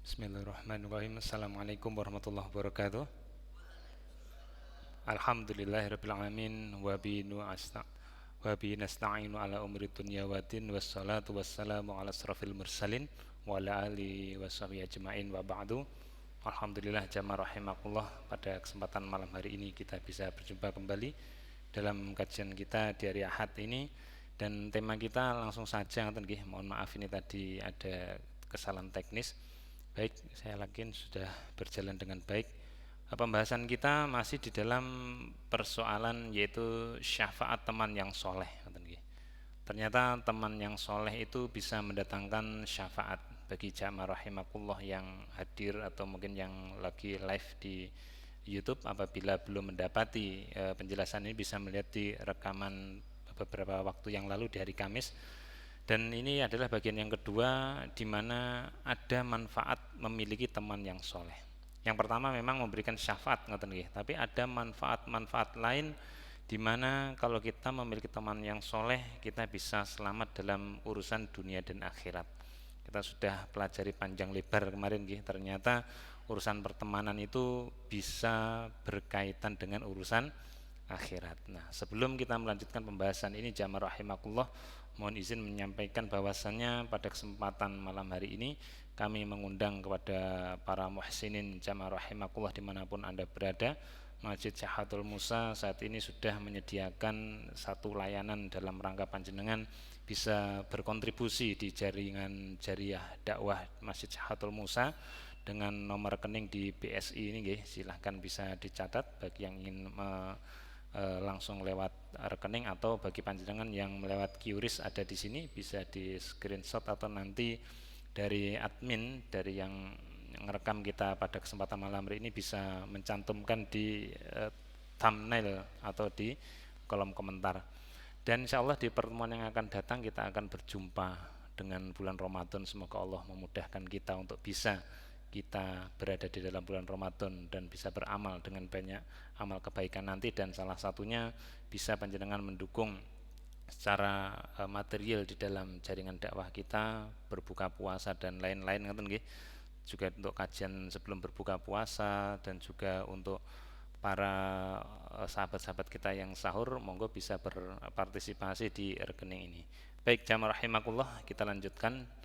Bismillahirrahmanirrahim. Assalamualaikum warahmatullahi wabarakatuh. Alhamdulillahirabbil alamin wa bi nasta'inu ala umri dunya wa din wassalatu wassalamu ala asrafil mursalin wa ala alihi washabihi ajmain wa ba'du. Alhamdulillah jamaah rahimakumullah, pada kesempatan malam hari ini kita bisa berjumpa kembali dalam kajian kita di hari Ahad ini, dan tema kita langsung saja ngoten nggih. Mohon maaf ini tadi ada kesalahan teknis. Baik, saya yakin sudah berjalan dengan baik. Pembahasan kita masih di dalam persoalan yaitu syafaat teman yang soleh. Ternyata teman yang soleh itu bisa mendatangkan syafaat bagi jamaah rahimakumullah yang hadir atau mungkin yang lagi live di YouTube. Apabila belum mendapati penjelasan ini, bisa melihat di rekaman beberapa waktu yang lalu di hari Kamis. Dan ini adalah bagian yang kedua, di mana ada manfaat memiliki teman yang soleh. Yang pertama memang memberikan syafaat, tapi ada manfaat-manfaat lain, di mana kalau kita memiliki teman yang soleh, kita bisa selamat dalam urusan dunia dan akhirat. Kita sudah pelajari panjang lebar kemarin, ternyata urusan pertemanan itu bisa berkaitan dengan urusan akhirat. Nah, sebelum kita melanjutkan pembahasan ini, jamaah rahimakumullah, mohon izin menyampaikan bahwasannya pada kesempatan malam hari ini kami mengundang kepada para muhsinin jamaah rahimakumullah dimanapun Anda berada. Masjid Syahatul Musa saat ini sudah menyediakan satu layanan dalam rangka panjenengan bisa berkontribusi di jaringan jariah dakwah Masjid Syahatul Musa dengan nomor rekening di BSI ini, silahkan bisa dicatat bagi yang ingin langsung lewat rekening, atau bagi panjenengan yang melewat QRIS ada di sini, bisa di screenshot atau nanti dari admin dari yang ngerekam kita pada kesempatan malam hari ini bisa mencantumkan di thumbnail atau di kolom komentar. Dan insya Allah di pertemuan yang akan datang kita akan berjumpa dengan bulan Ramadan. Semoga Allah memudahkan kita untuk bisa kita berada di dalam bulan Ramadan dan bisa beramal dengan banyak amal kebaikan nanti, dan salah satunya bisa panjenengan mendukung secara material di dalam jaringan dakwah kita, berbuka puasa dan lain-lain, juga untuk kajian sebelum berbuka puasa, dan juga untuk para sahabat-sahabat kita yang sahur, monggo bisa berpartisipasi di rekening ini. Baik, jamaah rahimakumullah, kita lanjutkan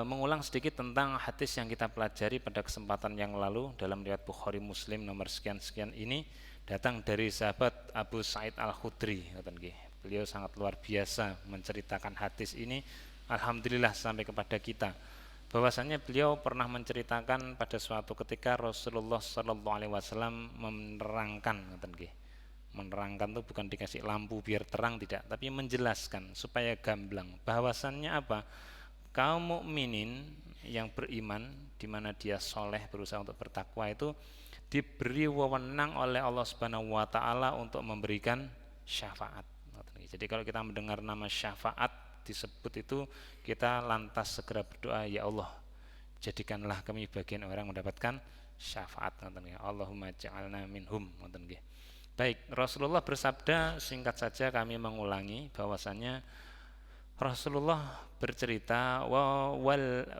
mengulang sedikit tentang hadis yang kita pelajari pada kesempatan yang lalu dalam riwayat Bukhari Muslim nomor sekian-sekian ini, datang dari sahabat Abu Sa'id Al-Khudri. Beliau sangat luar biasa menceritakan hadis ini, alhamdulillah sampai kepada kita, bahwasanya beliau pernah menceritakan pada suatu ketika Rasulullah SAW menerangkan, menerangkan itu bukan dikasih lampu biar terang, tidak, tapi menjelaskan supaya gamblang, bahwasannya apa, kaum mukminin yang beriman, di mana dia soleh berusaha untuk bertakwa, itu diberi wewenang oleh Allah Subhanahu wa taala untuk memberikan syafaat. Jadi kalau kita mendengar nama syafaat disebut itu, kita lantas segera berdoa, ya Allah, jadikanlah kami bagian orang mendapatkan syafaat. Allahumma ja'alna minhum. Baik, Rasulullah bersabda, singkat saja kami mengulangi, bahwasannya Rasulullah bercerita,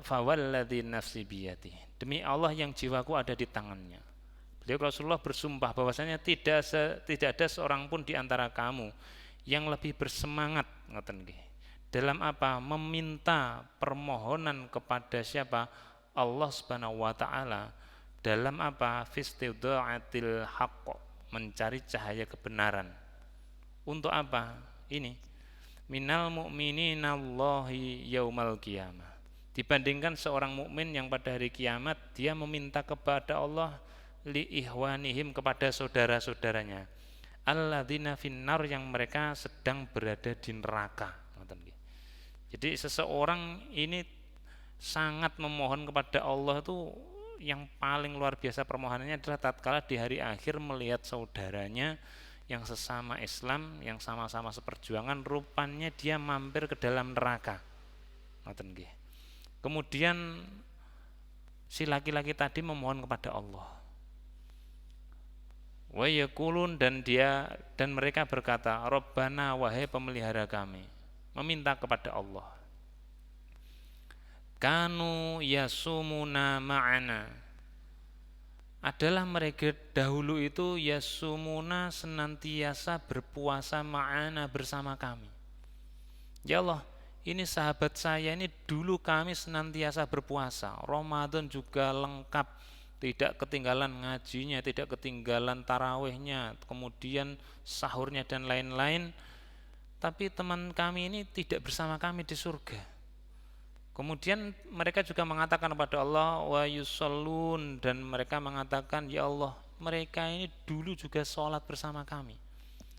fawalladzi nafsi biyadi, demi Allah yang jiwaku ada di tangannya. Beliau Rasulullah bersumpah bahwasanya tidak ada seorang pun di antara kamu yang lebih bersemangat dalam apa, meminta permohonan kepada siapa, Allah Subhanahu wa taala, dalam apa, fistidaatil haqq, mencari cahaya kebenaran. Untuk apa ini? Minal mu'minina Allahi yaumal qiyamah, dibandingkan seorang mukmin yang pada hari kiamat dia meminta kepada Allah li ihwanihim, kepada saudara-saudaranya, alladzina finnar, yang mereka sedang berada di neraka. Jadi seseorang ini sangat memohon kepada Allah itu, yang paling luar biasa permohonannya adalah tatkala di hari akhir melihat saudaranya yang sesama Islam, yang sama-sama seperjuangan, rupanya dia mampir ke dalam neraka. Kemudian si laki-laki tadi memohon kepada Allah, wa yaqulun, dan mereka berkata, Rabbana, wahai pemelihara kami, meminta kepada Allah, kanu yasumuna ma'ana, adalah mereka dahulu itu yasumuna senantiasa berpuasa ma'ana bersama kami. Ya Allah, ini sahabat saya ini dulu kami senantiasa berpuasa, Ramadan juga lengkap, tidak ketinggalan ngajinya, tidak ketinggalan tarawihnya, kemudian sahurnya dan lain-lain. Tapi teman kami ini tidak bersama kami di surga. Kemudian mereka juga mengatakan kepada Allah wa yusallun, dan mereka mengatakan, ya Allah, mereka ini dulu juga sholat bersama kami,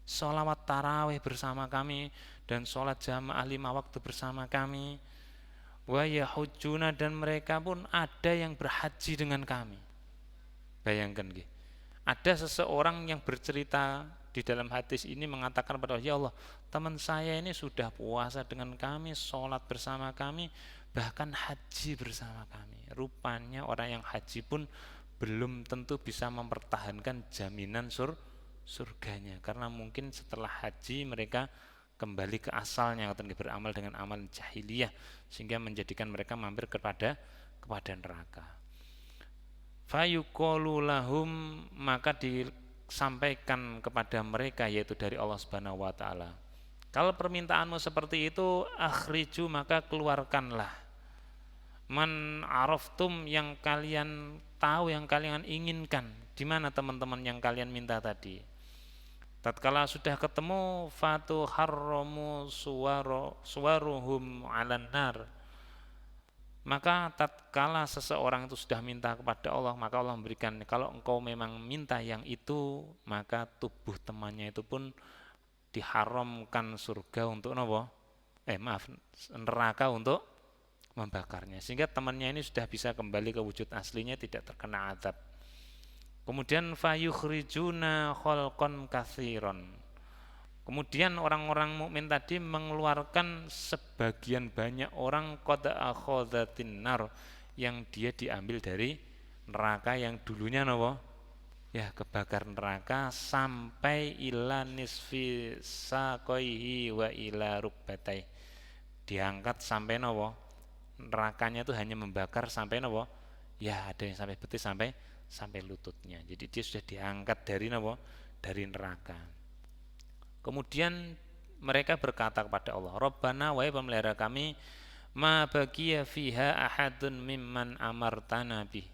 sholawat tarawih bersama kami, dan sholat jamaah 5 waktu bersama kami. Wa yahujjuna, dan mereka pun ada yang berhaji dengan kami. Bayangkan gitu. Ada seseorang yang bercerita di dalam hadis ini mengatakan kepada Allah, ya Allah, teman saya ini sudah puasa dengan kami, sholat bersama kami, bahkan haji bersama kami. Rupanya orang yang haji pun belum tentu bisa mempertahankan jaminan surganya, karena mungkin setelah haji mereka kembali ke asalnya, beramal dengan amal jahiliyah, sehingga menjadikan mereka mampir kepada neraka. Fayuqalu lahum, maka disampaikan kepada mereka, yaitu dari Allah Subhanahu wa taala, kalau permintaanmu seperti itu, akhriju, maka keluarkanlah, man araftum, yang kalian tahu, yang kalian inginkan. Di mana teman-teman yang kalian minta tadi? Tatkala sudah ketemu, fatu harramu suwaruhum 'alan nar, maka tatkala seseorang itu sudah minta kepada Allah, maka Allah memberikan, kalau engkau memang minta yang itu, maka tubuh temannya itu pun diharamkan surga untuk neraka untuk membakarnya, sehingga temannya ini sudah bisa kembali ke wujud aslinya, tidak terkena azab. Kemudian fayukhrijuna khalqan katsiran, kemudian orang-orang mukmin tadi mengeluarkan sebagian banyak orang qad akhadhatin nar, yang dia diambil dari neraka, yang dulunya kebakar neraka, sampai ila nisfi saqaihi wa ila rukbatai, diangkat sampai nerakanya itu hanya membakar sampai ada yang sampai betis, sampai lututnya. Jadi dia sudah diangkat dari neraka. Kemudian mereka berkata kepada Allah, Rabbana, wahai pemelihara kami, ma baqiya fiha ahadun mimman amartana bih,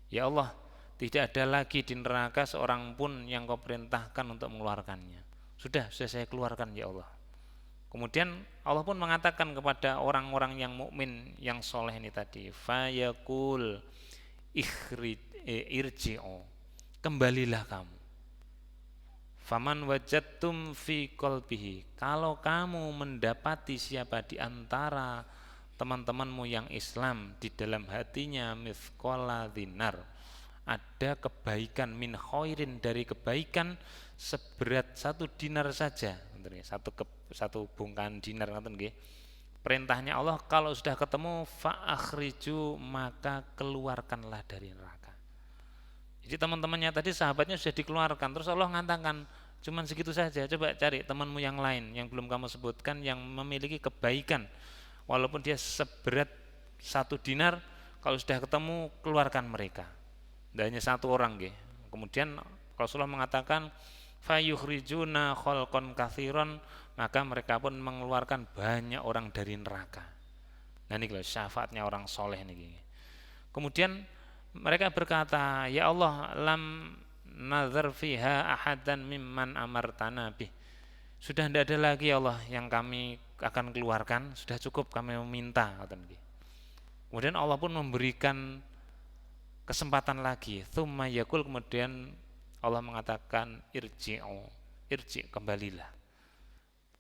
ya Allah, tidak ada lagi di neraka seorang pun yang kau perintahkan untuk mengeluarkannya. Sudah saya keluarkan, ya Allah. Kemudian Allah pun mengatakan kepada orang-orang yang mukmin, yang soleh ini tadi, fayaqul irji'u, kembalilah kamu. Faman wajadtum fi qalbihi, kalau kamu mendapati siapa di antara teman-temanmu yang Islam, di dalam hatinya mithqala dinar, ada kebaikan, min khairin, dari kebaikan seberat 1 dinar saja, satu bungkahan dinar, perintahnya Allah, kalau sudah ketemu fa akhriju, maka keluarkanlah dari neraka. Jadi teman-temannya tadi, sahabatnya sudah dikeluarkan, terus Allah mengatakan, cuman segitu saja, coba cari temanmu yang lain yang belum kamu sebutkan, yang memiliki kebaikan walaupun dia seberat 1 dinar, kalau sudah ketemu keluarkan mereka. Tidak hanya 1 orang. Kemudian Rasulullah mengatakan fayukhrijuna khalqan katsiran, maka mereka pun mengeluarkan banyak orang dari neraka. Nah ini syafaatnya orang soleh ini. Kemudian mereka berkata, ya Allah, lam nazar fiha ahadan mimman amartana bih, sudah tidak ada lagi ya Allah yang kami akan keluarkan, sudah cukup kami meminta. Kemudian Allah pun memberikan kesempatan lagi, tsumma yaqul, kemudian Allah mengatakan irji, kembalilah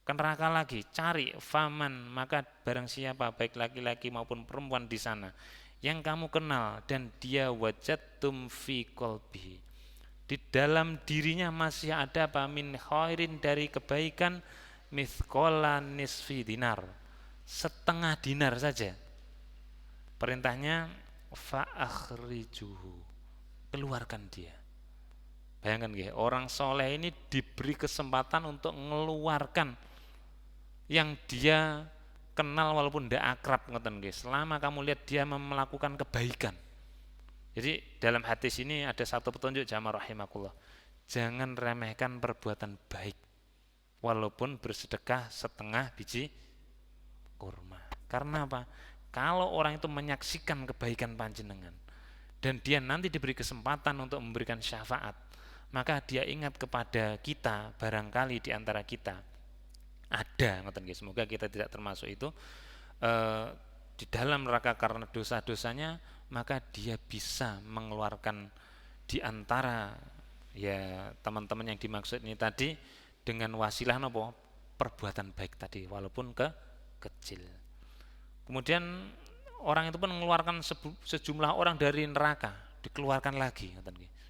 ke neraka lagi, cari faman, maka barang siapa, baik laki-laki maupun perempuan di sana, yang kamu kenal dan dia wajadtum fi qalbihi, di dalam dirinya masih ada apa, min khairin, dari kebaikan, mithqala nisfi dinar, 1/2 dinar saja. Perintahnya fa akhrijuhu, keluarkan dia. Bayangkan orang soleh ini diberi kesempatan untuk mengeluarkan yang dia kenal walaupun tidak akrab ngoten nggih, selama kamu lihat dia melakukan kebaikan. Jadi dalam hadis ini ada satu petunjuk jamaah rahimakumullah. Jangan remehkan perbuatan baik walaupun bersedekah setengah biji kurma. Karena apa? Kalau orang itu menyaksikan kebaikan panjenengan dan dia nanti diberi kesempatan untuk memberikan syafaat, maka dia ingat kepada kita, barangkali di antara kita ada, semoga kita tidak termasuk itu, di dalam neraka karena dosa-dosanya, maka dia bisa mengeluarkan di antara ya teman-teman yang dimaksud ini tadi dengan wasilah nopo perbuatan baik tadi walaupun kecil. Kemudian orang itu pun mengeluarkan sejumlah orang dari neraka, dikeluarkan lagi.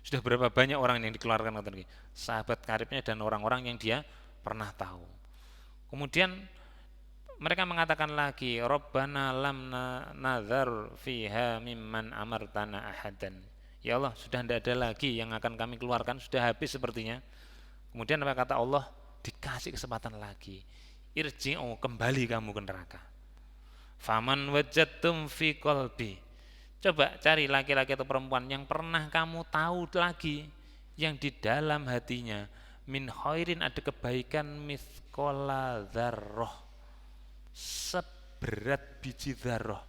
Sudah berapa banyak orang yang dikeluarkan, sahabat karibnya dan orang-orang yang dia pernah tahu. Kemudian mereka mengatakan lagi, Rabbana lam nazar fiha mimman amartana ahadan. Ya Allah, sudah tidak ada lagi yang akan kami keluarkan, sudah habis sepertinya. Kemudian apa kata Allah? Dikasih kesempatan lagi. Irji'u, kembali kamu ke neraka. Faman wajadtum fi qalbi. Coba cari laki-laki atau perempuan yang pernah kamu tahu lagi, yang di dalam hatinya min khairin ada kebaikan mithqala dzarrah, seberat biji dzarrah,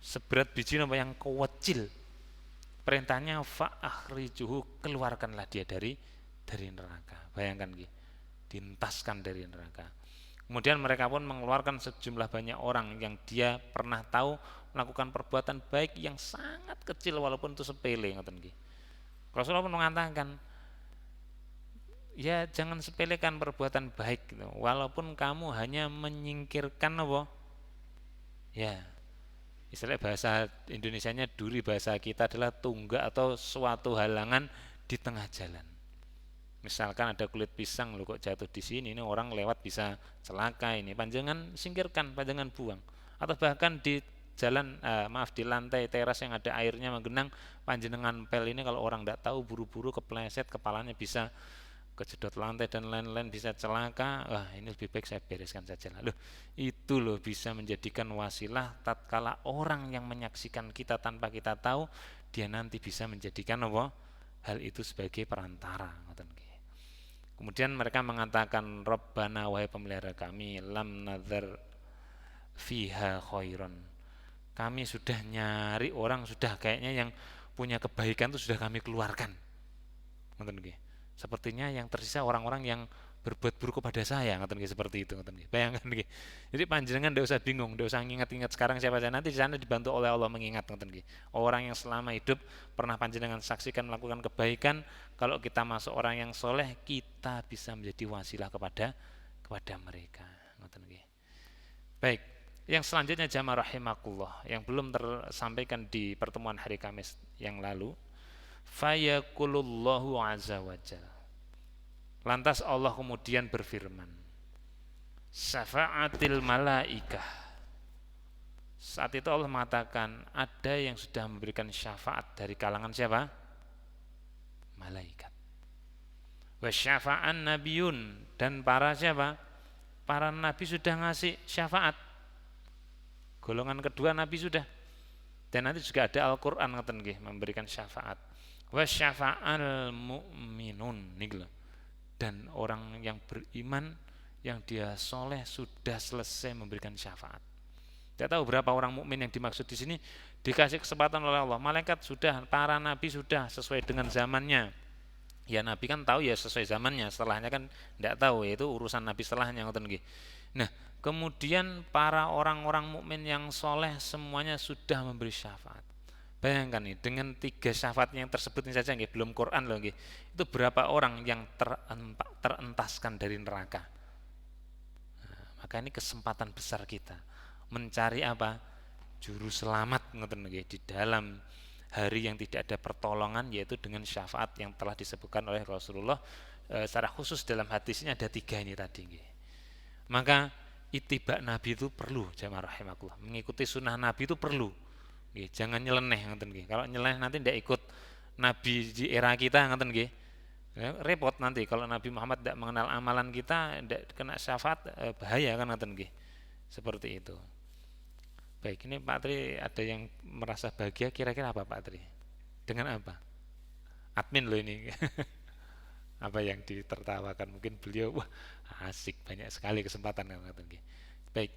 seberat biji yang kecil. Perintahnya fa akhrijuhu, keluarkanlah dia dari neraka. Bayangkan gitu, dientaskan dari neraka. Kemudian mereka pun mengeluarkan sejumlah banyak orang yang dia pernah tahu melakukan perbuatan baik yang sangat kecil walaupun itu sepele. Rasulullah pun mengatakan, ya jangan sepelekan perbuatan baik gitu. Walaupun kamu hanya menyingkirkan apa? Ya, istilah bahasa Indonesianya duri, bahasa kita adalah tunggak atau suatu halangan di tengah jalan. Misalkan ada kulit pisang lo kok jatuh di sini, ini orang lewat bisa celaka, ini panjangan singkirkan, panjangan buang. Atau bahkan di jalan di lantai teras yang ada airnya menggenang, panjenengan pel ini kalau orang tidak tahu buru-buru kepleset, kepalanya bisa kejedot lantai dan lain-lain, bisa celaka. Wah, ini lebih baik saya bereskan saja. Loh, itu loh bisa menjadikan wasilah tatkala orang yang menyaksikan kita tanpa kita tahu, dia nanti bisa menjadikan apa? Hal itu sebagai perantara. Kemudian mereka mengatakan, Rabbana, wahai pemelihara kami, lam nazar fiha khairan. Kami sudah nyari orang, sudah kayaknya yang punya kebaikan itu sudah kami keluarkan. Sepertinya yang tersisa orang-orang yang berbuat buruk kepada saya, seperti itu. Bayangkan. Jadi panjenengan tidak usah bingung, tidak usah ingat-ingat sekarang siapa saya, nanti di sana dibantu oleh Allah mengingat. Orang yang selama hidup pernah panjenengan saksikan melakukan kebaikan, kalau kita masuk orang yang soleh, kita bisa menjadi wasilah kepada mereka. Baik, yang selanjutnya jamaah rahimakumullah, yang belum tersampaikan di pertemuan hari Kamis yang lalu, fayakulullahu azza wajal. Lantas Allah kemudian berfirman, syafa'atil malaikah. Saat itu Allah mengatakan ada yang sudah memberikan syafaat dari kalangan siapa? Malaikat. Wa syafa'an nabiyun, dan para siapa? Para nabi sudah ngasih syafaat. Golongan kedua nabi sudah. Dan nanti juga ada Al-Qur'an memberikan syafaat. Wa syafa'al mu'minun, dan orang yang beriman yang dia soleh sudah selesai memberikan syafaat. Tidak tahu berapa orang mukmin yang dimaksud di sini dikasih kesempatan oleh Allah. Malaikat sudah, para nabi sudah sesuai dengan zamannya. Ya nabi kan tahu ya sesuai zamannya, setelahnya kan tidak tahu, yaitu urusan nabi setelahnya. Nah, kemudian para orang-orang mukmin yang soleh semuanya sudah memberi syafaat. Bayangkan nih, dengan 3 syafaat yang tersebut ini saja, belum Quran loh, itu berapa orang yang terentaskan dari neraka. Nah, maka ini kesempatan besar kita mencari apa? Juru selamat di dalam hari yang tidak ada pertolongan, yaitu dengan syafaat yang telah disebutkan oleh Rasulullah. Secara khusus dalam hadis ini ada 3 ini tadi. Maka ittiba Nabi itu perlu, jamaah rahimakumullah. Mengikuti sunnah Nabi itu perlu. Jangan nyeleneh. Kalau nyeleneh nanti tidak ikut Nabi di era kita. Repot nanti kalau Nabi Muhammad tidak mengenal amalan kita, tidak kena syafaat, bahaya kan. Seperti itu. Baik, ini Pak Tri ada yang merasa bahagia, kira-kira apa Pak Tri? Dengan apa? Admin loh ini. Apa yang ditertawakan? Mungkin beliau, wah asik, banyak sekali kesempatan. Baik,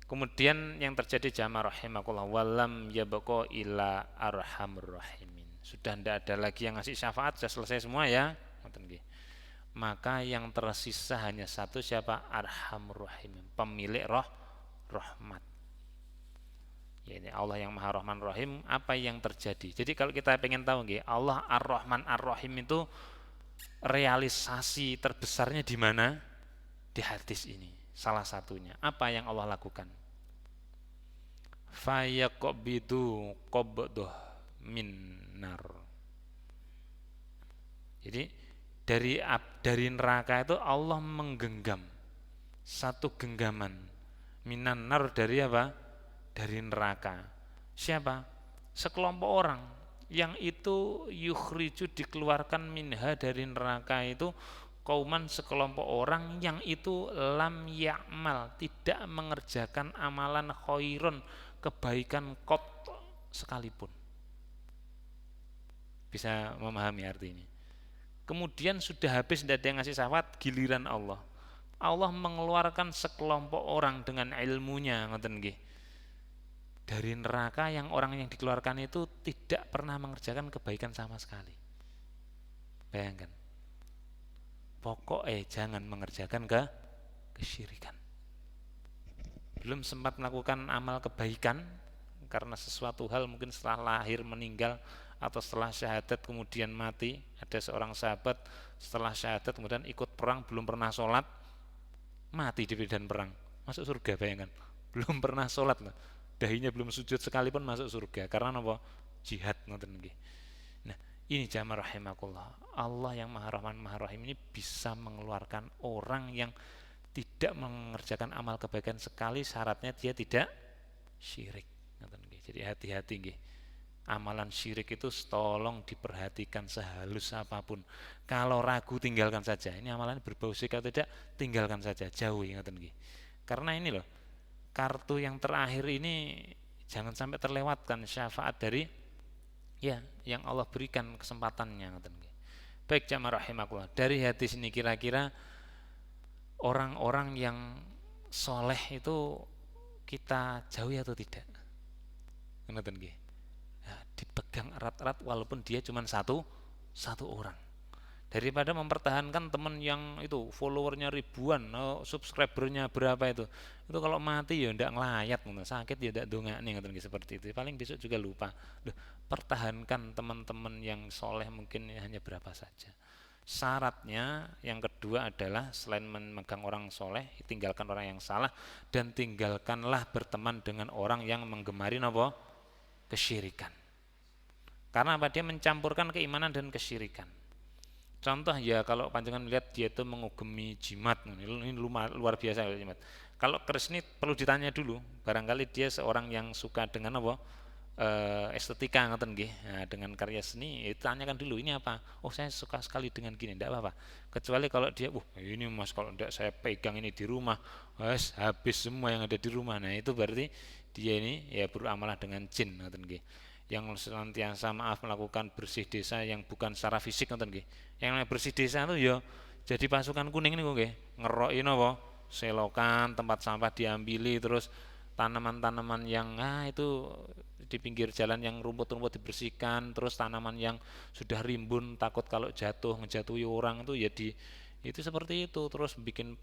kemudian yang terjadi jamaah rahimakumullah, walam yabqa ila arhamur rahimin. Sudah tidak ada lagi yang ngasih syafaat, sudah selesai semua ya. Maka yang tersisa hanya satu, siapa? Arhamur rahimin, pemilik rahmat. Ya, ini Allah yang Maha Rahman Rahim. Apa yang terjadi? Jadi kalau kita pengen tahu Allah Ar-Rahman Ar-Rahim itu realisasi terbesarnya di mana? Di hadis ini. Salah satunya, apa yang Allah lakukan? Fayaqbidu qabdah min nar. Jadi dari neraka itu Allah menggenggam satu genggaman minan nar, dari apa? Dari neraka. Siapa? Sekelompok orang yang itu yukhriju, dikeluarkan minha, dari neraka itu, kauman, sekelompok orang yang itu lam ya'mal, tidak mengerjakan amalan khairun, kebaikan qat sekalipun. Bisa memahami artinya? Kemudian sudah habis, tidak ada yang ngasih syafaat, giliran Allah mengeluarkan sekelompok orang dengan ilmunya, ngoten nggih, dari neraka, yang orang yang dikeluarkan itu tidak pernah mengerjakan kebaikan sama sekali. Bayangkan, pokoknya jangan mengerjakan kesyirikan. Belum sempat melakukan amal kebaikan karena sesuatu hal, mungkin setelah lahir, meninggal, atau setelah syahadat kemudian mati. Ada seorang sahabat setelah syahadat kemudian ikut perang, belum pernah sholat, mati di medan perang, masuk surga. Bayangkan, belum pernah sholat loh, dahinya belum sujud sekalipun masuk surga. Karena apa? Jihad. Nah, ini jamaah rahimakumullah, Allah yang Maha Rahman Maha Rahim ini bisa mengeluarkan orang yang tidak mengerjakan amal kebaikan sekali, syaratnya dia tidak syirik. Jadi hati-hati nggih. Amalan syirik itu tolong diperhatikan sehalus apapun. Kalau ragu, tinggalkan saja. Ini amalan berbau syirik atau tidak, tinggalkan saja, jauhi. Karena ini loh, kartu yang terakhir ini jangan sampai terlewatkan, syafaat dari yang Allah berikan kesempatannya. Baik jamaah rahimakumullah, dari hadis ini kira-kira orang-orang yang soleh itu kita jauhi atau tidak? Dipegang erat-erat walaupun dia cuma satu orang, daripada mempertahankan teman yang itu followernya ribuan, subscribernya berapa itu kalau mati ya ndak ngelayat, sakit ya ndak dongakne, seperti itu. Paling besok juga lupa. Pertahankan teman-teman yang soleh, mungkin hanya berapa saja. Syaratnya yang kedua adalah selain memegang orang soleh, tinggalkan orang yang salah, dan tinggalkanlah berteman dengan orang yang menggemari kesyirikan. Karena apa? Dia mencampurkan keimanan dan kesyirikan. Contoh ya, kalau panjangan melihat dia itu mengugemi jimat, ini luar biasa jimat. Kalau keris ini perlu ditanya dulu, barangkali dia seorang yang suka dengan estetika, nah, dengan karya seni, itu tanyakan dulu, ini apa? Oh, saya suka sekali dengan gini, tidak apa-apa. Kecuali kalau dia, ini mas, kalau tidak saya pegang ini di rumah, habis semua yang ada di rumah. Nah, itu berarti dia ini ya beramalah dengan jin, yang senantiasa melakukan bersih desa yang bukan secara fisik, yang bersih desa itu ya jadi pasukan kuning ini ngerokin selokan, tempat sampah diambili, terus tanaman-tanaman yang itu di pinggir jalan yang rumput-rumput dibersihkan, terus tanaman yang sudah rimbun takut kalau jatuh ngejatuhi orang itu seperti itu. Terus bikin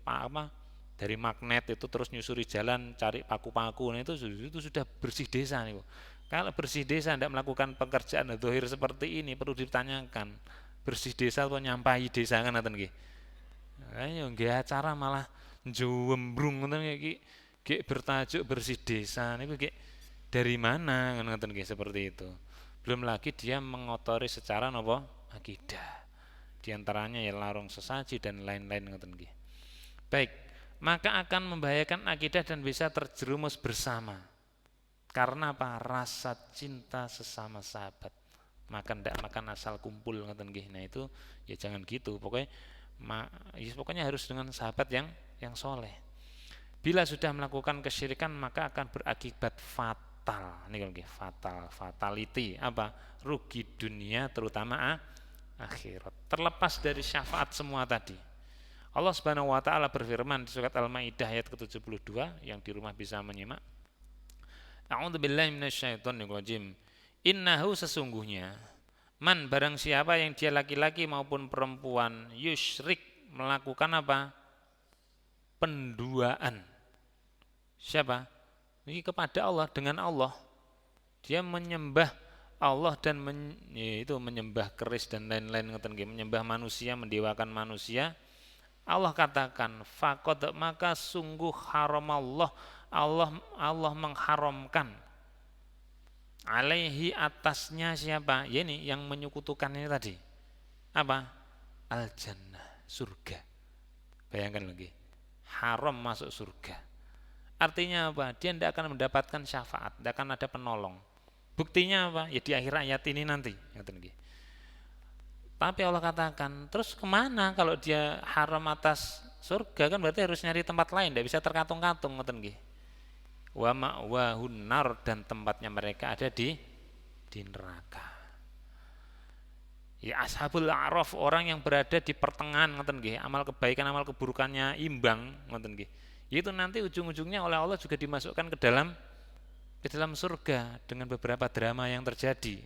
dari magnet itu, terus nyusuri jalan cari paku-paku. Nah, itu sudah bersih desa nih. Kalau bersih desa tidak melakukan pekerjaan dzahir seperti ini, perlu ditanyakan, bersih desa atau nyampahi desa kan nggih. Ayo nggih acara malah jumbrung ngoten iki bertajuk bersih desa niku dari mana kan ngoten nggih, seperti itu. Belum lagi dia mengotori secara akidah. Di antaranya ya larung sesaji dan lain-lain ngoten nggih. Baik, maka akan membahayakan akidah dan bisa terjerumus bersama. Karena apa? Rasa cinta sesama sahabat. Makan ndak makan asal kumpul ngoten nggih. Nah, itu ya jangan gitu. Pokoknya harus dengan sahabat yang soleh. Bila sudah melakukan kesyirikan maka akan berakibat fatal. Ini fatal, fatality apa? Rugi dunia terutama akhirat. Terlepas dari syafaat semua tadi. Allah Subhanahu wa taala berfirman di surat Al-Maidah ayat ke-72 yang di rumah bisa menyimak. A'udzubillahi minasyaitonirrajim. Innahu sesungguhnya man barang siapa yang dia laki-laki maupun perempuan yusyrik melakukan apa? Penduaan. Siapa? Ini kepada Allah, dengan Allah. Dia menyembah Allah dan menyembah keris dan lain-lain, menyembah manusia, mendewakan manusia. Allah katakan faqad maka sungguh haram Allah mengharamkan alaihi atasnya siapa? Ya ini yang menyekutukan ini tadi. Apa? Al-jannah, surga. Bayangkan lagi. Haram masuk surga. Artinya apa? Dia tidak akan mendapatkan syafaat, tidak akan ada penolong. Buktinya apa? Ya di akhir ayat ini nanti. Tapi Allah katakan, terus kemana kalau dia haram atas surga? Kan berarti harus nyari tempat lain, tidak bisa terkatung-katung. Wa ma'wahun nar, dan tempatnya mereka ada di neraka. Ya ashabul a'raf, orang yang berada di pertengahan, amal kebaikan amal keburukannya imbang, itu nanti ujung-ujungnya oleh Allah juga dimasukkan ke dalam surga dengan beberapa drama yang terjadi.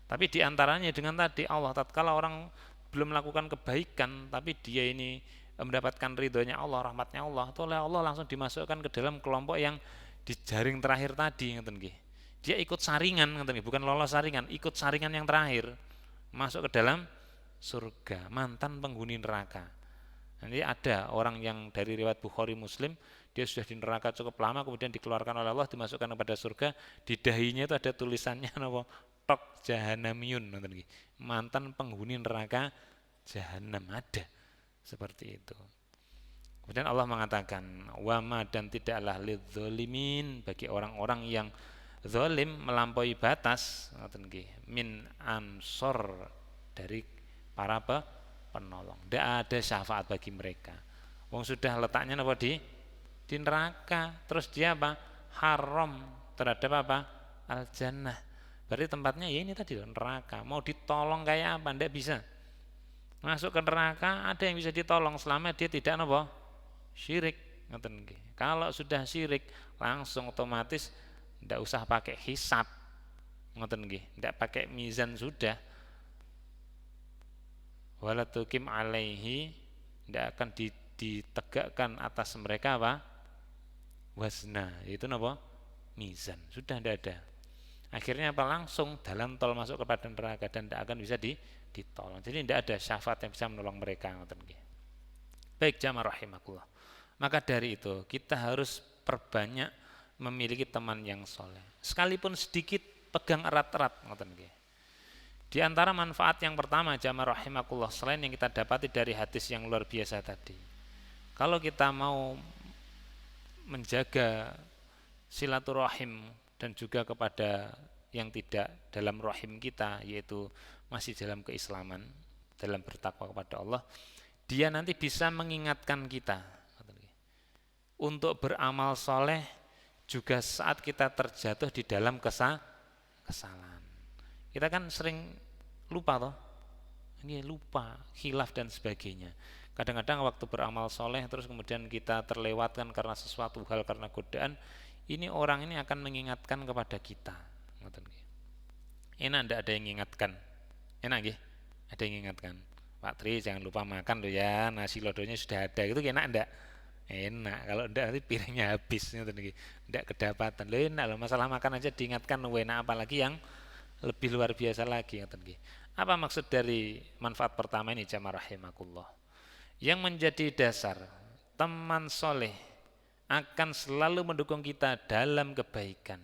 Tapi diantaranya dengan tadi Allah, tatkala orang belum melakukan kebaikan tapi dia ini mendapatkan ridhonya Allah, rahmatnya Allah, itu oleh Allah langsung dimasukkan ke dalam kelompok yang di jaring terakhir tadi. Dia ikut saringan, bukan lolos saringan, ikut saringan yang terakhir, masuk ke dalam surga, mantan penghuni neraka. Nanti ada orang yang dari riwayat Bukhari Muslim, dia sudah di neraka cukup lama, kemudian dikeluarkan oleh Allah, dimasukkan kepada surga, di dahinya itu ada tulisannya tok jahanamiyun, mantan penghuni neraka jahanam, ada seperti itu. Kemudian Allah mengatakan wama, dan tidaklah lidzolimin, bagi orang-orang yang zalim melampaui batas, min ansor, dari para penolong. Tidak ada syafaat bagi mereka. Wong sudah letaknya apa di neraka, terus dia apa? Haram terhadap apa? Al-jannah. Berarti tempatnya ya ini tadi, neraka. Mau ditolong kayak apa? Tidak bisa. Masuk ke neraka ada yang bisa ditolong selama dia tidak apa? Syirik. Kalau sudah syirik langsung otomatis tidak usah pakai hisab. Tidak pakai mizan sudah. Wala tuqim alaihi, tidak akan ditegakkan atas mereka apa? Wazna, itu apa? Mizan, sudah tidak ada. Akhirnya apa? Langsung dalam tol masuk kepada neraka dan tidak akan bisa ditolong. Jadi tidak ada syafaat yang bisa menolong mereka. Baik jamaah rahimakumullah. Maka dari itu kita harus perbanyak memiliki teman yang soleh. Sekalipun sedikit, pegang erat-erat. Di antara manfaat yang pertama jamaah rahimakumullah, selain yang kita dapati dari hadis yang luar biasa tadi, kalau kita mau menjaga silaturahim dan juga kepada yang tidak dalam rahim kita, yaitu masih dalam keislaman, dalam bertakwa kepada Allah, dia nanti bisa mengingatkan kita untuk beramal soleh juga saat kita terjatuh di dalam kesalahan. Kita kan sering lupa toh, ini lupa, khilaf dan sebagainya. Kadang-kadang waktu beramal soleh terus kemudian kita terlewatkan karena sesuatu hal, karena godaan. Ini orang ini akan mengingatkan kepada kita. Enak ndak ada yang mengingatkan? Enak nggih? Ada yang mengingatkan. Pak Tri jangan lupa makan loh ya, nasi lodonya sudah ada. Itu enak ndak? Enak. Kalau ndak nanti piringnya habis. Ndak kedapatan. Loh enak loh, masalah makan aja diingatkan, enak apalagi yang lebih luar biasa lagi. Apa maksud dari manfaat pertama ini jamaah rahimakumullah? Yang menjadi dasar teman soleh akan selalu mendukung kita dalam kebaikan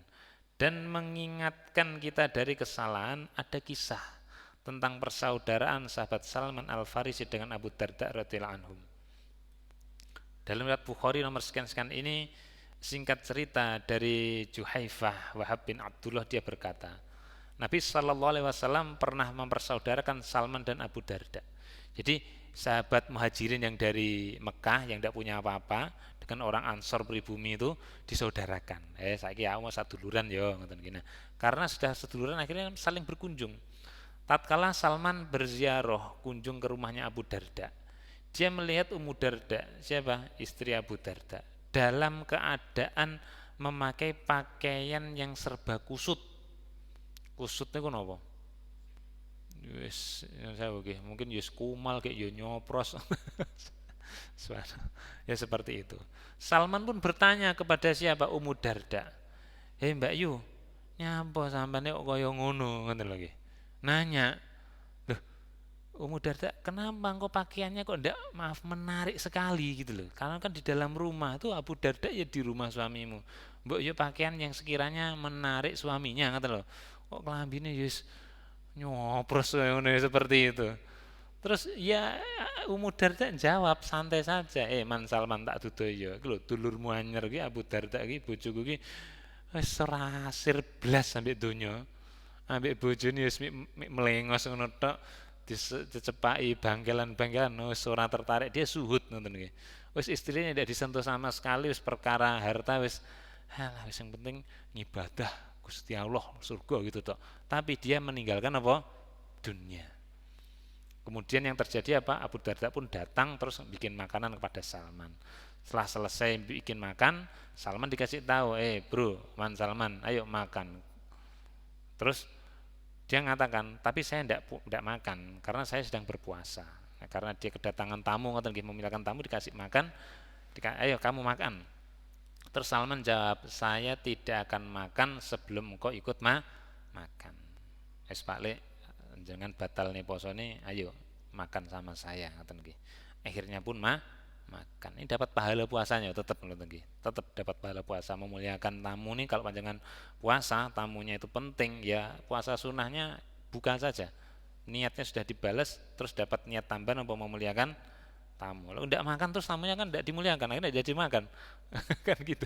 dan mengingatkan kita dari kesalahan. Ada kisah tentang persaudaraan sahabat Salman Al-Farisi dengan Abu Darda radhiyallahu anhum. Dalam riwayat Bukhari nomor sekian-sekian ini, singkat cerita dari Juhaifah Wahab bin Abdullah, dia berkata, Nabi SAW pernah mempersaudarakan Salman dan Abu Darda. Jadi sahabat muhajirin yang dari Mekah yang tidak punya apa-apa dengan orang Ansor pribumi itu disaudarakan. Saiki aku mau saduluran yo ngoten gini. Karena sudah seduluran akhirnya saling berkunjung. Tatkala Salman berziarah kunjung ke rumahnya Abu Darda, dia melihat Ummu Darda, siapa? Istri Abu Darda, dalam keadaan memakai pakaian yang serba kusut. Kusut niku napa? Wis saya oke, mungkin yus kumal kayak yo nyopros. Ya seperti itu. Salman pun bertanya kepada siapa? Ummu Darda. Hei Mbak Yu, nyapa sampeyan kok kaya ngono ngoten lho nggih. Nanya, loh Ummu Darda, kenapa kok pakaiannya kok ndak maaf menarik sekali gitu loh. Karena kan di dalam rumah tuh Abu Darda ya di rumah suamimu. Mbok yo pakaian yang sekiranya menarik suaminya ngoten lho. Kok kelambine yus nyopros seperti itu. Terus ya Ummu Darda jawab santai saja, Man Salman tak duda ya. Iki lho dulurmu anyar ki Abu Darda ki bojoku ki wis ora asir blas sampe donya. Ambek bojone wis melengos ngono tok dicepaki bangkelan-bangkelan wis ora tertarik, dia suhud ngoten nggih. Wis istrinya tidak disentuh sama sekali, wis perkara harta wis halah wis yang penting ngibadah Gusti Allah surga gitu tok. Tapi dia meninggalkan apa? Dunia. Kemudian yang terjadi apa? Abu Darda pun datang terus bikin makanan kepada Salman. Setelah selesai bikin makan, Salman dikasih tahu, bro, Man Salman, ayo makan. Terus dia mengatakan, tapi saya tidak makan karena saya sedang berpuasa. Nah, karena dia kedatangan tamu, memilihkan tamu dikasih makan, ayo kamu makan. Terus Salman jawab, saya tidak akan makan sebelum engkau ikut makan. Pak Le, jangan batal nih poso nih, ayo makan sama saya ngoten nggih. Akhirnya pun makan. Ini dapat pahala puasanya tetap ngoten nggih. Tetap dapat pahala puasa, memuliakan tamu nih. Kalau panjangan puasa tamunya itu penting ya, puasa sunnahnya buka saja. Niatnya sudah dibalas terus dapat niat tambahan untuk memuliakan tamu. Kalau tidak makan terus tamunya kan tidak dimuliakan, akhirnya jadi makan. Kan gitu.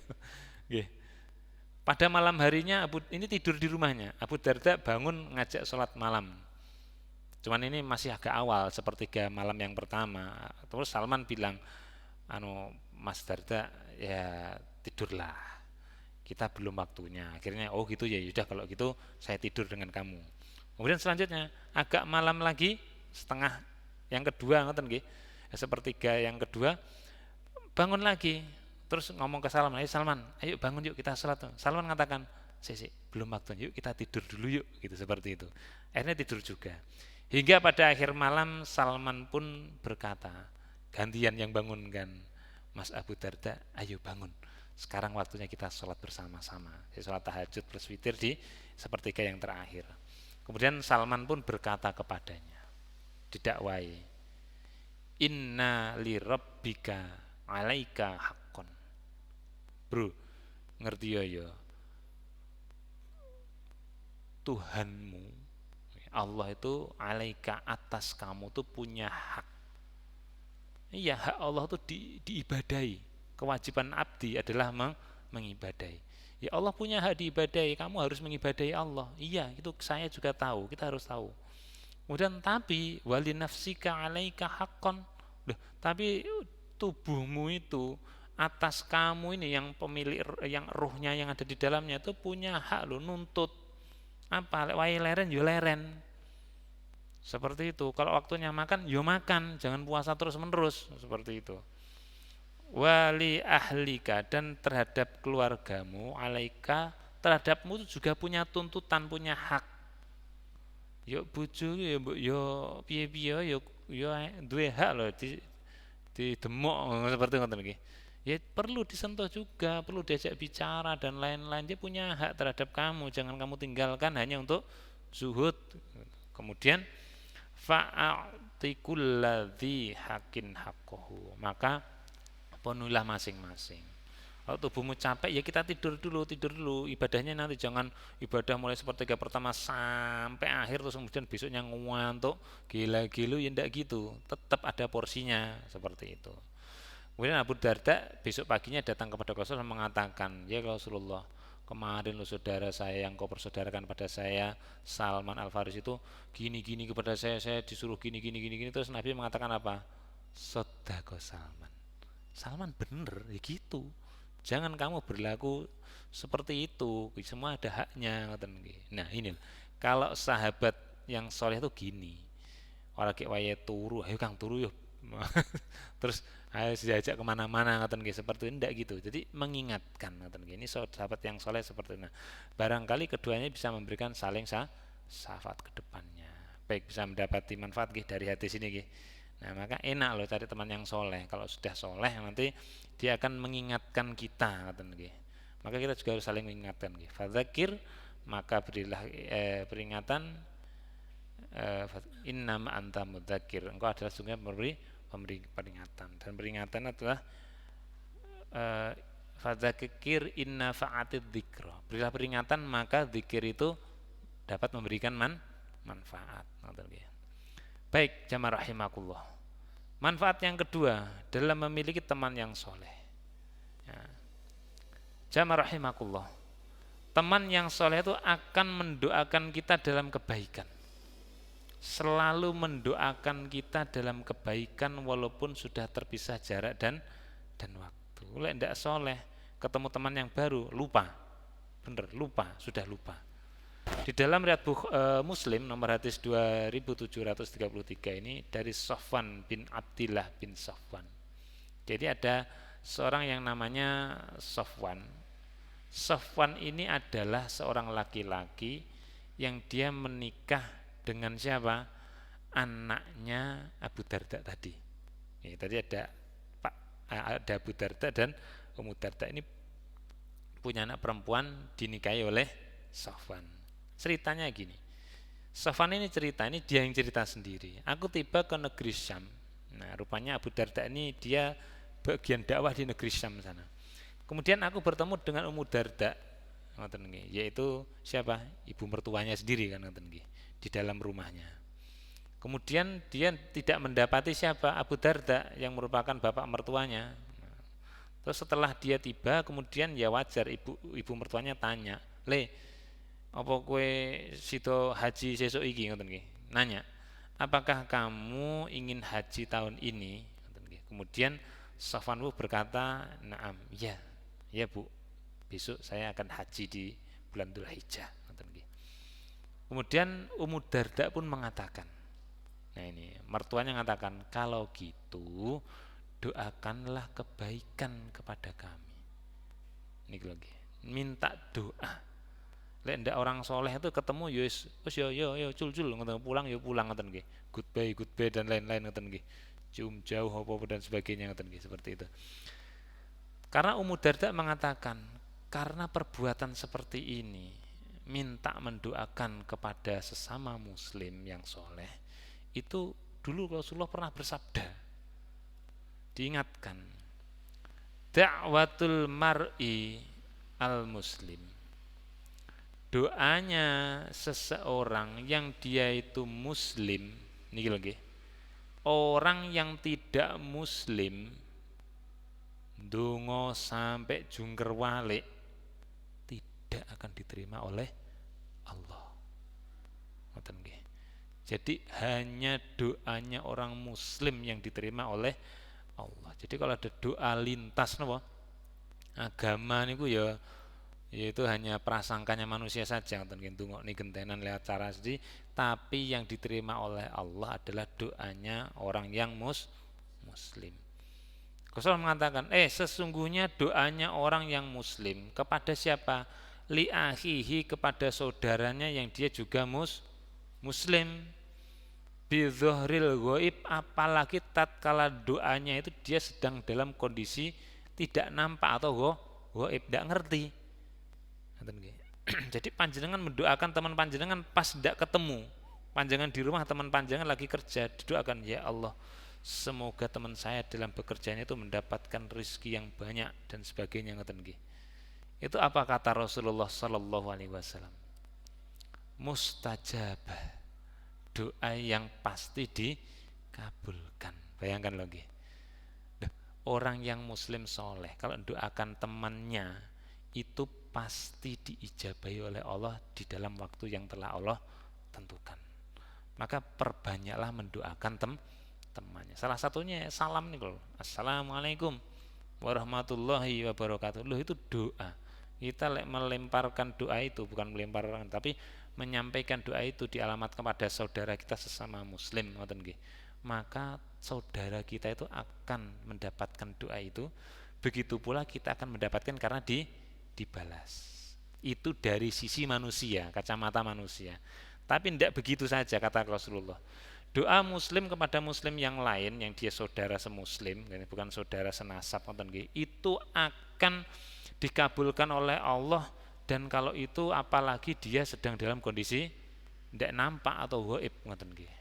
Nggih. Pada malam harinya ini tidur di rumahnya. Abu Darda bangun ngajak sholat malam. Cuman ini masih agak awal, sepertiga malam yang pertama. Terus Salman bilang, Mas Darda, ya tidurlah. Kita belum waktunya. Akhirnya, oh gitu ya, yaudah kalau gitu saya tidur dengan kamu. Kemudian selanjutnya agak malam lagi, setengah yang kedua, ngoten nggih. Sepertiga yang kedua, bangun lagi. Terus ngomong ke Salman, Salman, ayo bangun yuk kita sholat. Salman mengatakan, belum waktunya, yuk kita tidur dulu yuk, gitu seperti itu. Akhirnya tidur juga. Hingga pada akhir malam Salman pun berkata, gantian yang bangunkan, Mas Abu Darda, ayo bangun. Sekarang waktunya kita sholat bersama-sama. Sholat tahajud plus witir di sepertiga yang terakhir. Kemudian Salman pun berkata kepadanya, didakwai, Inna li rabbika alaika haqqon. Bro, ngerti ya, Tuhanmu Allah itu alaika atas kamu tuh punya hak. Iya, hak Allah tuh diibadahi. Kewajiban abdi adalah mengibadahi. Ya Allah punya hak diibadahi, kamu harus mengibadahi Allah. Iya, itu saya juga tahu, kita harus tahu. Kemudian tapi wali nafsika alaika haqqon. Tapi tubuhmu itu atas kamu ini yang pemilik, yang ruhnya yang ada di dalamnya itu punya hak lo nuntut. Apa? Wae leren yo leren. Seperti itu. Kalau waktunya makan, yo makan, jangan puasa terus-menerus, seperti itu. Wali ahlika, dan terhadap keluargamu, alaika, terhadapmu itu juga punya tuntutan, punya hak. Yo bojo yo piye-piye yo duwe hak loh di demok seperti ngoten iki. Ya perlu disentuh juga, perlu diajak bicara dan lain-lain. Dia punya hak terhadap kamu, jangan kamu tinggalkan hanya untuk zuhud. Kemudian fa'atikul ladzi haqqin haqqahu, maka penuhilah masing-masing. Kalau tubuhmu capek ya kita tidur dulu. Ibadahnya nanti jangan ibadah mulai sepertiga pertama sampai akhir terus kemudian besoknya ngantuk gila-gilu, ya ndak gitu. Tetap ada porsinya seperti itu. Kemudian Abu Darda besok paginya datang kepada Rasulullah mengatakan, ya Rasulullah, kemarin lo saudara saya yang kau persaudarakan pada saya, Salman Al-Farisi itu gini-gini kepada saya disuruh gini. Terus Nabi mengatakan apa? Sodako Salman. Salman bener ya gitu. Jangan kamu berlaku seperti itu. Semua ada haknya ngoten nggih. Nah, ini kalau sahabat yang soleh itu gini. Ora kek wayahe turu, ayo Kang turu yuk. Terus ayo diajak kemana-mana ngoten nggih, seperti ini ndak gitu. Jadi mengingatkan ngoten nggih. Ini sahabat yang soleh seperti itu. Nah, barangkali keduanya bisa memberikan saling syafaat ke depannya. Baik, bisa mendapati manfaat nggih dari hadis ini nggih. Nah, maka enak loh cari teman yang soleh. Kalau sudah soleh nanti dia akan mengingatkan kita ngoten nggih. Maka kita juga harus saling mengingatkan nggih. Fadzakir, maka berilah peringatan, innama anta mudzakir, engkau adalah sungguh pemberi peringatan, dan peringatan adalah fadzakir inna fa'atid dzikra, berilah peringatan maka zikir itu dapat memberikan manfaat. Baik, jamaah rahimakumullah. Manfaat yang kedua dalam memiliki teman yang soleh, ya. Jamaah rahimakumullah, teman yang soleh itu akan mendoakan kita dalam kebaikan, selalu mendoakan kita dalam kebaikan walaupun sudah terpisah jarak dan waktu. Lek ndak soleh, ketemu teman yang baru lupa, bener lupa, sudah lupa. Di dalam riwayat Muslim nomor hadis 2733 ini dari Sofwan bin Abdillah bin Sofwan. Jadi ada seorang yang namanya Sofwan. Sofwan ini adalah seorang laki-laki yang dia menikah dengan siapa? Anaknya Abu Darda tadi. Ya, tadi ada Abu Darda dan Ummu Darda, ini punya anak perempuan dinikahi oleh Sofwan. Ceritanya gini. Sofwan ini cerita, ini dia yang cerita sendiri. Aku tiba ke negeri Syam. Nah, rupanya Abu Darda ini dia bagian dakwah di negeri Syam sana. Kemudian aku bertemu dengan Ummu Darda, yaitu siapa? Ibu mertuanya sendiri kan, di dalam rumahnya. Kemudian dia tidak mendapati siapa? Abu Darda yang merupakan bapak mertuanya. Terus setelah dia tiba, kemudian ya wajar ibu mertuanya tanya, "Le, apa kue sido haji sesuk iki?" Nanya, "Apakah kamu ingin haji tahun ini?" Kemudian Sofwan berkata, "Naam, ya, ya Bu, besok saya akan haji di bulan Dzulhijjah." Kemudian Ummu Darda pun mengatakan, nah ini mertuanya mengatakan, "Kalau gitu doakanlah kebaikan kepada kami." Ini lagi minta doa. Lek ndak orang soleh itu ketemu yo cul pulang ngoten nggih. Goodbye dan lain-lain ngoten nggih. Cium jauh apa dan sebagainya ngoten nggih, seperti itu. Karena Ummu Darda mengatakan, karena perbuatan seperti ini minta mendoakan kepada sesama muslim yang soleh, itu dulu Rasulullah pernah bersabda, diingatkan, da'watul mar'i al muslim, doanya seseorang yang dia itu muslim, niki lagi, orang yang tidak muslim ndonga sampai jungker walik tidak akan diterima oleh Allah. Ngoten nggih. Jadi hanya doanya orang muslim yang diterima oleh Allah. Jadi kalau ada doa lintas napa? Agama niku ya yaitu hanya prasangkanya manusia saja, ngoten nggih, ndongakne gentenan lewat cara sendiri, tapi yang diterima oleh Allah adalah doanya orang yang muslim. Rasul mengatakan, sesungguhnya doanya orang yang muslim kepada siapa? Li akhihi, kepada saudaranya yang dia juga muslim. Bi dzahril ghaib, apalagi tatkala doanya itu dia sedang dalam kondisi tidak nampak atau ghaib, tidak ngerti. Jadi panjenengan mendoakan teman panjenengan pas tidak ketemu, panjenengan di rumah, teman panjenengan lagi kerja, didoakan, ya Allah, semoga teman saya dalam bekerjanya itu mendapatkan rezeki yang banyak dan sebagainya. Itu apa kata Rasulullah Sallallahu Alaihi Wasallam? Mustajabah, doa yang pasti dikabulkan. Bayangkan lagi, orang yang muslim soleh kalau doakan temannya itu pasti diijabahi oleh Allah di dalam waktu yang telah Allah tentukan. Maka perbanyaklah mendoakan temannya. Salah satunya salam nih, assalamualaikum. warahmatullahi wabarakatuh. Loh, itu doa. Kita melemparkan doa itu bukan melemparkan, tapi menyampaikan doa itu dialamatkan kepada saudara kita sesama muslim, ngoten nggih. Maka saudara kita itu akan mendapatkan doa itu. Begitu pula kita akan mendapatkan karena dibalas. Itu dari sisi manusia, kacamata manusia. Tapi tidak begitu saja kata Rasulullah. Doa muslim kepada muslim yang lain yang dia saudara semuslim, bukan saudara senasab, itu akan dikabulkan oleh Allah. Dan kalau itu apalagi dia sedang dalam kondisi tidak nampak atau gaib, ngoten nggih.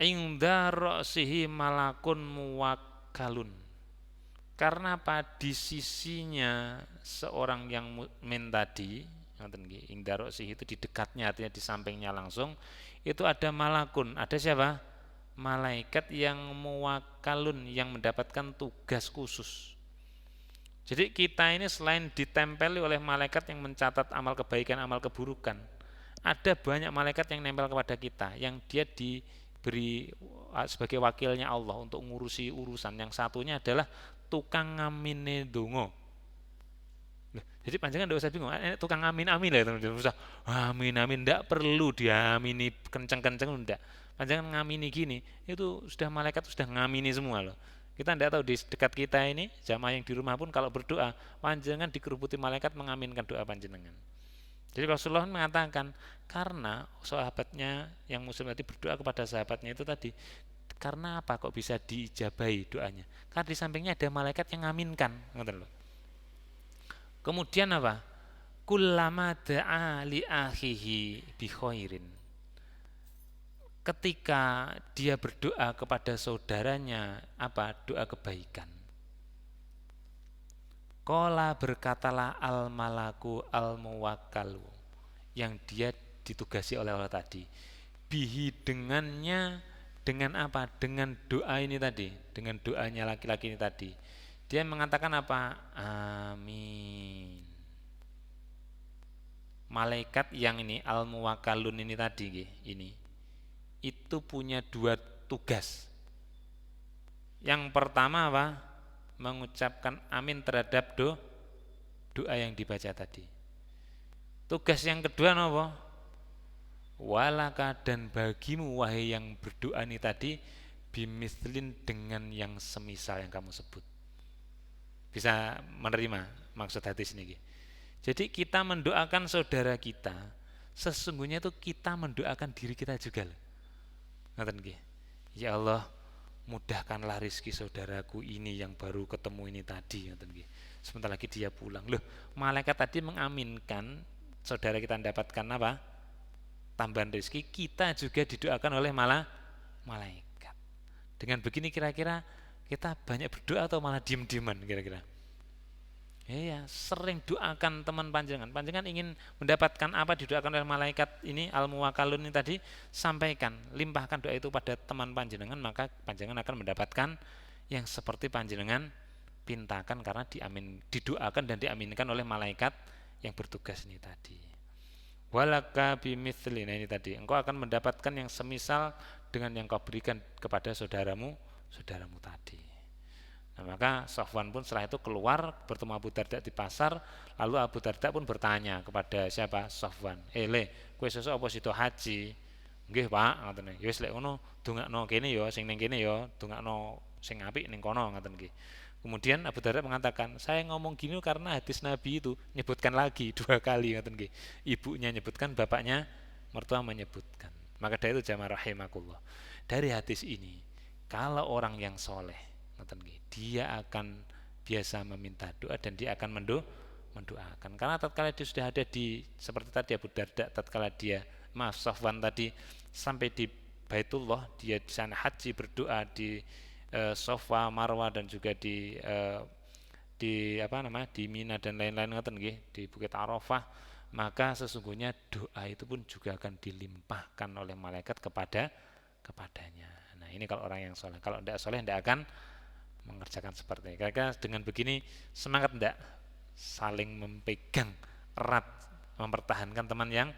Inda ra'sihi malakun muwakkalun. Karena apa? Di sisinya seorang yang mukmin tadi, ngoten nggih, inda ra'sihi itu di dekatnya, artinya di sampingnya langsung, itu ada malakun. Ada siapa? Malaikat yang muwakkalun, yang mendapatkan tugas khusus. Jadi kita ini selain ditempeli oleh malaikat yang mencatat amal kebaikan, amal keburukan, ada banyak malaikat yang nempel kepada kita, yang dia diberi sebagai wakilnya Allah untuk ngurusi urusan. Yang satunya adalah tukang ngamine dongo. Jadi panjangan tidak usah bingung, tukang amin-amin lah, tidak usah amin-amin, tidak perlu diamini kenceng-kenceng, tidak. Panjangan ngamini gini, itu sudah malaikat sudah ngamini semua loh. Kita tidak tahu di dekat kita ini jamaah yang di rumah pun kalau berdoa panjenengan dikeruputi malaikat mengaminkan doa panjenengan. Jadi Rasulullah mengatakan karena sahabatnya yang muslim tadi berdoa kepada sahabatnya itu tadi, karena apa kok bisa diijabahi doanya? Karena di sampingnya ada malaikat yang ngaminkan, ngoten lho. Kemudian apa? Kullama da'a li akhihi bi khairin. Ketika dia berdoa kepada saudaranya, apa? Doa kebaikan. Qala, berkatalah al malaku al muwakkalu, yang dia ditugasi oleh Allah tadi, bihi, dengannya, dengan apa? Dengan doa ini tadi, dengan doanya laki-laki ini tadi. Dia mengatakan apa? Amin. Malaikat yang ini al muwakkalun ini tadi, ini itu punya dua tugas. Yang pertama apa? Mengucapkan amin terhadap doa yang dibaca tadi. Tugas yang kedua apa? Walaka, dan bagimu wahai yang berdoa ini tadi, bimislin, dengan yang semisal yang kamu sebut. Bisa menerima maksud hadis ini. Jadi kita mendoakan saudara kita, sesungguhnya itu kita mendoakan diri kita juga loh. Ngaten nggih. Ya Allah, mudahkanlah rezeki saudaraku ini yang baru ketemu ini tadi, ngaten nggih. Sebentar lagi dia pulang. Loh, malaikat tadi mengaminkan saudara kita mendapatkan apa? Tambahan rezeki, kita juga didoakan oleh malaikat. Dengan begini kira-kira kita banyak berdoa atau malah diem-dieman kira-kira? Iya, sering doakan teman panjenengan. Panjenengan ingin mendapatkan apa didoakan oleh malaikat ini al-muwakkalun ini tadi, sampaikan, limpahkan doa itu pada teman panjenengan, maka panjenengan akan mendapatkan yang seperti panjenengan pintakan karena didoakan dan diaminkan oleh malaikat yang bertugas ini tadi. Walaka bimithli, nah ini tadi, engkau akan mendapatkan yang semisal dengan yang kau berikan kepada saudaramu tadi. Nah, maka Sofwan pun setelah itu keluar bertemu Abu Darda di pasar, lalu Abu Darda pun bertanya kepada siapa? Sofwan. Le, kowe sesuk apa sida haji? Nggih, Pak, ngoten. Ya wis lek ngono, dongakno kene ya, sing ning kene ya, dongakno sing apik ning kono, ngoten nggih. Kemudian Abu Darda mengatakan, saya ngomong gini karena hadis Nabi itu nyebutkan lagi 2 kali, ngoten nggih. Ibunya nyebutkan, bapaknya mertua menyebutkan. Maka dari itu jamaah rahimakumullah. Dari hadis ini, kalau orang yang soleh, dia akan biasa meminta doa dan dia akan mendoakan. Karena tatkala dia sudah ada di, seperti tadi Abu Darda, tatkala dia Sofwan tadi sampai di Baitullah, dia di sana haji berdoa di Safa, Marwah, dan juga di di Mina dan lain-lain, di Bukit Arafah, maka sesungguhnya doa itu pun juga akan dilimpahkan oleh malaikat kepadanya. Nah, ini kalau orang yang soleh. Kalau tidak soleh tidak akan mengerjakan seperti ini. Kira-kira dengan begini semangat tidak saling memegang erat, mempertahankan teman yang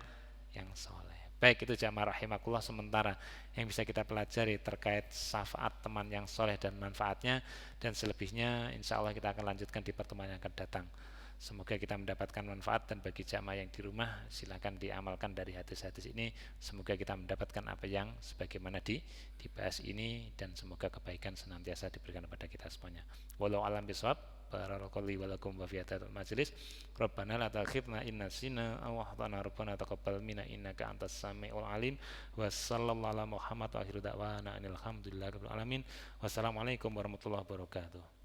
soleh. Baik, itu jamaah rahimakumullah sementara yang bisa kita pelajari terkait syafaat teman yang soleh dan manfaatnya, dan selebihnya insya Allah kita akan lanjutkan di pertemuan yang akan datang. Semoga kita mendapatkan manfaat, dan bagi jamaah yang di rumah silakan diamalkan dari hadis-hadis ini. Semoga kita mendapatkan apa yang sebagaimana dibahas ini, dan semoga kebaikan senantiasa diberikan kepada kita semuanya. Wallahu alam bisawab. Barakallahu walakum wa fi hadzal majlis. Rabbana la tu'akhidna in nasina aw akhtana rabbana taqabbal minna innaka antas samiul alim. Wa sallallahu ala Muhammad wa akhiru da'wana alhamdulillahi rabbil alamin. Wassalamualaikum warahmatullahi wabarakatuh.